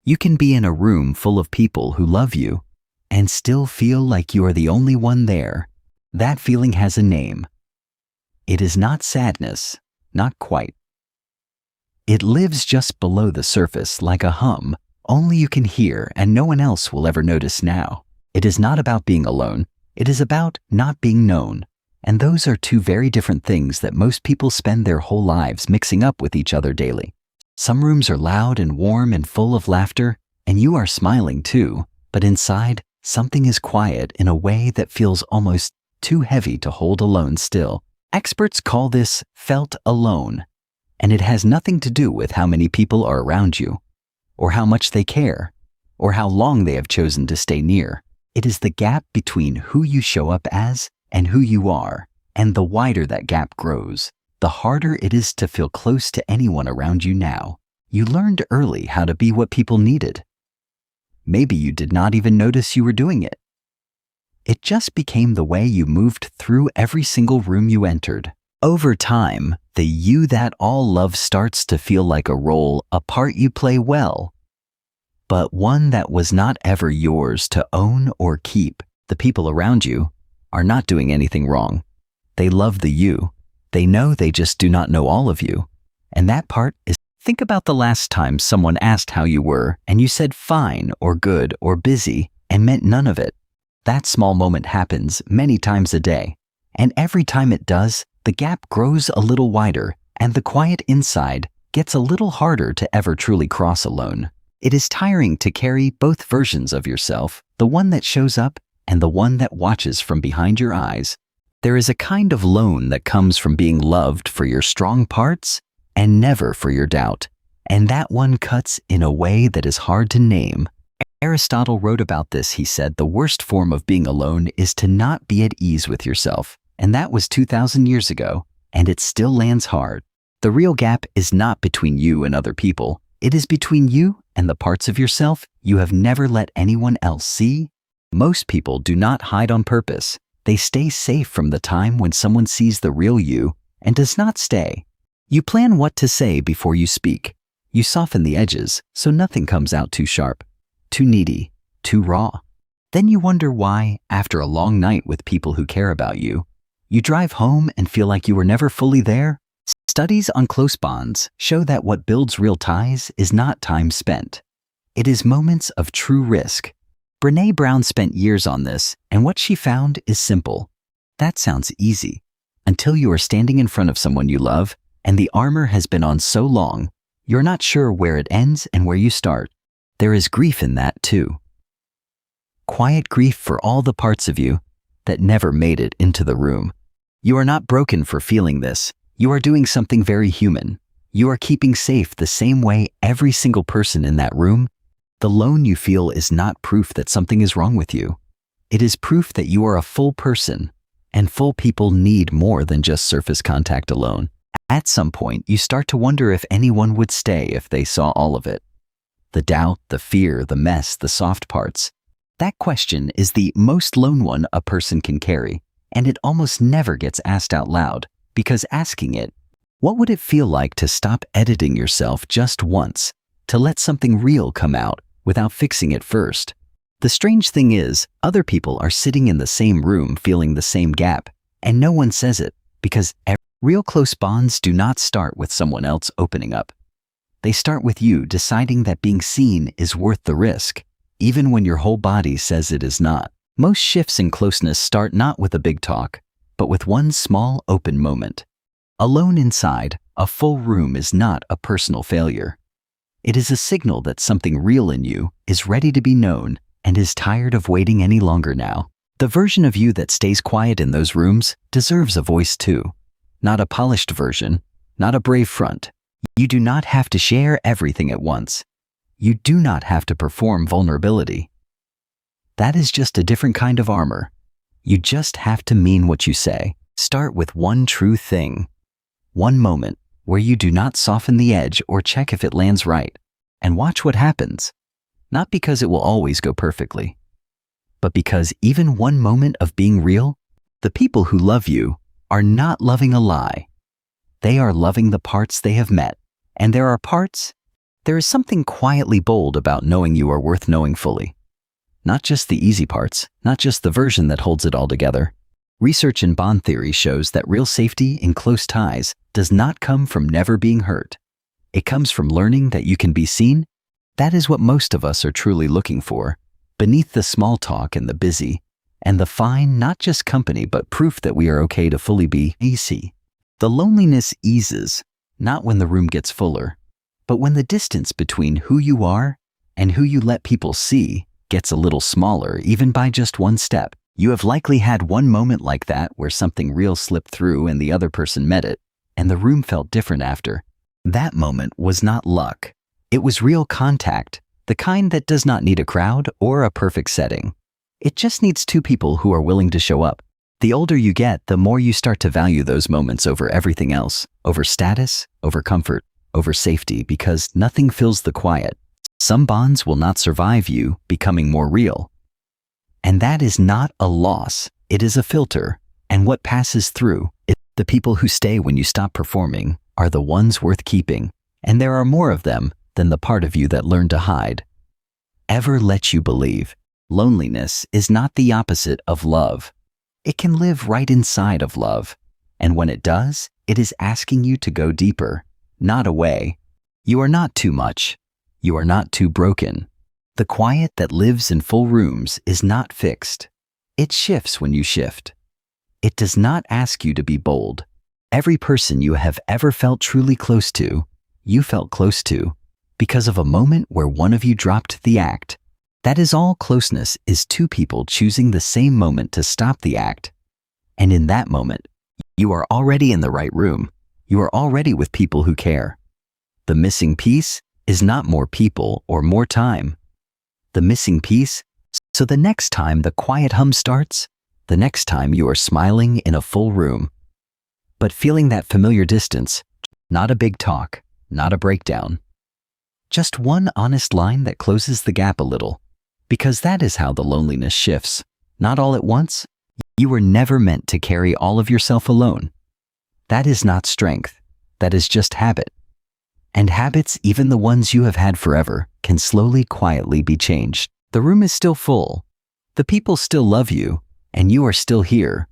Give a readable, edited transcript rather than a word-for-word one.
You can be in a room full of people who love you and still feel like you are the only one there. That feeling has a name. It is not sadness, not quite. It lives just below the surface like a hum, only you can hear and no one else will ever notice now. It is not about being alone, it is about not being known. And those are two very different things that most people spend their whole lives mixing up with each other daily. Some rooms are loud and warm and full of laughter, and you are smiling too, but inside, something is quiet in a way that feels almost too heavy to hold alone still. Experts call this felt alone, and it has nothing to do with how many people are around you, or how much they care, or how long they have chosen to stay near. It is the gap between who you show up as and who you are, and the wider that gap grows, the harder it is to feel close to anyone around you now. You learned early how to be what people needed. Maybe you did not even notice you were doing it. It just became the way you moved through every single room you entered. Over time, the you that all love starts to feel like a role, a part you play well, but one that was not ever yours to own or keep. The people around you are not doing anything wrong. They love the you. They know they just do not know all of you. And that part is, think about the last time someone asked how you were and you said fine or good or busy and meant none of it. That small moment happens many times a day. And every time it does, the gap grows a little wider and the quiet inside gets a little harder to ever truly cross alone. It is tiring to carry both versions of yourself, the one that shows up and the one that watches from behind your eyes. There is a kind of lone that comes from being loved for your strong parts and never for your doubt, and that one cuts in a way that is hard to name. Aristotle wrote about this. He said the worst form of being alone is to not be at ease with yourself, and that was 2,000 years ago, and it still lands hard. The real gap is not between you and other people. It is between you and the parts of yourself you have never let anyone else see. Most people do not hide on purpose. They stay safe from the time when someone sees the real you and does not stay. You plan what to say before you speak. You soften the edges so nothing comes out too sharp, too needy, too raw. Then you wonder why, after a long night with people who care about you, you drive home and feel like you were never fully there. Studies on close bonds show that what builds real ties is not time spent. It is moments of true risk. Brené Brown spent years on this, and what she found is simple. That sounds easy, until you are standing in front of someone you love, and the armor has been on so long, you're not sure where it ends and where you start. There is grief in that too. Quiet grief for all the parts of you that never made it into the room. You are not broken for feeling this. You are doing something very human. You are keeping safe the same way every single person in that room. The lone you feel is not proof that something is wrong with you. It is proof that you are a full person, and full people need more than just surface contact alone. At some point, you start to wonder if anyone would stay if they saw all of it. The doubt, the fear, the mess, the soft parts. That question is the most lone one a person can carry, and it almost never gets asked out loud, because asking it, what would it feel like to stop editing yourself just once, to let something real come out without fixing it first? The strange thing is, other people are sitting in the same room feeling the same gap, and no one says it, because real close bonds do not start with someone else opening up. They start with you deciding that being seen is worth the risk, even when your whole body says it is not. Most shifts in closeness start not with a big talk, but with one small open moment. Alone inside, a full room is not a personal failure. It is a signal that something real in you is ready to be known and is tired of waiting any longer now. The version of you that stays quiet in those rooms deserves a voice too. Not a polished version, not a brave front. You do not have to share everything at once. You do not have to perform vulnerability. That is just a different kind of armor. You just have to mean what you say. Start with one true thing. One moment where you do not soften the edge or check if it lands right, and watch what happens. Not because it will always go perfectly, but because even one moment of being real, the people who love you are not loving a lie. They are loving the parts they have met, and there are parts There is something quietly bold about knowing you are worth knowing fully. Not just the easy parts, not just the version that holds it all together. Research in bond theory shows that real safety in close ties does not come from never being hurt. It comes from learning that you can be seen. That is what most of us are truly looking for, beneath the small talk and the busy, and the fine, not just company, but proof that we are okay to fully be easy. The loneliness eases, not when the room gets fuller, but when the distance between who you are and who you let people see gets a little smaller, even by just one step. You have likely had one moment like that where something real slipped through and the other person met it, and the room felt different after. That moment was not luck. It was real contact, the kind that does not need a crowd or a perfect setting. It just needs two people who are willing to show up. The older you get, the more you start to value those moments over everything else, over status, over comfort, over safety, because nothing fills the quiet. Some bonds will not survive you becoming more real. And that is not a loss, it is a filter, and what passes through, the people who stay when you stop performing are the ones worth keeping, and there are more of them than the part of you that learned to hide. Ever let you believe, loneliness is not the opposite of love. It can live right inside of love, and when it does, it is asking you to go deeper, not away. You are not too much. You are not too broken. The quiet that lives in full rooms is not fixed. It shifts when you shift. It does not ask you to be bold. Every person you have ever felt truly close to, you felt close to, because of a moment where one of you dropped the act. That is all closeness is, two people choosing the same moment to stop the act. And in that moment, you are already in the right room. You are already with people who care. The missing piece is not more people or more time. The missing piece, so the next time the quiet hum starts, the next time you are smiling in a full room, but feeling that familiar distance, not a big talk, not a breakdown. Just one honest line that closes the gap a little, because that is how the loneliness shifts, not all at once. You were never meant to carry all of yourself alone. That is not strength, that is just habit. And habits, even the ones you have had forever, can slowly, quietly be changed. The room is still full. The people still love you, and you are still here,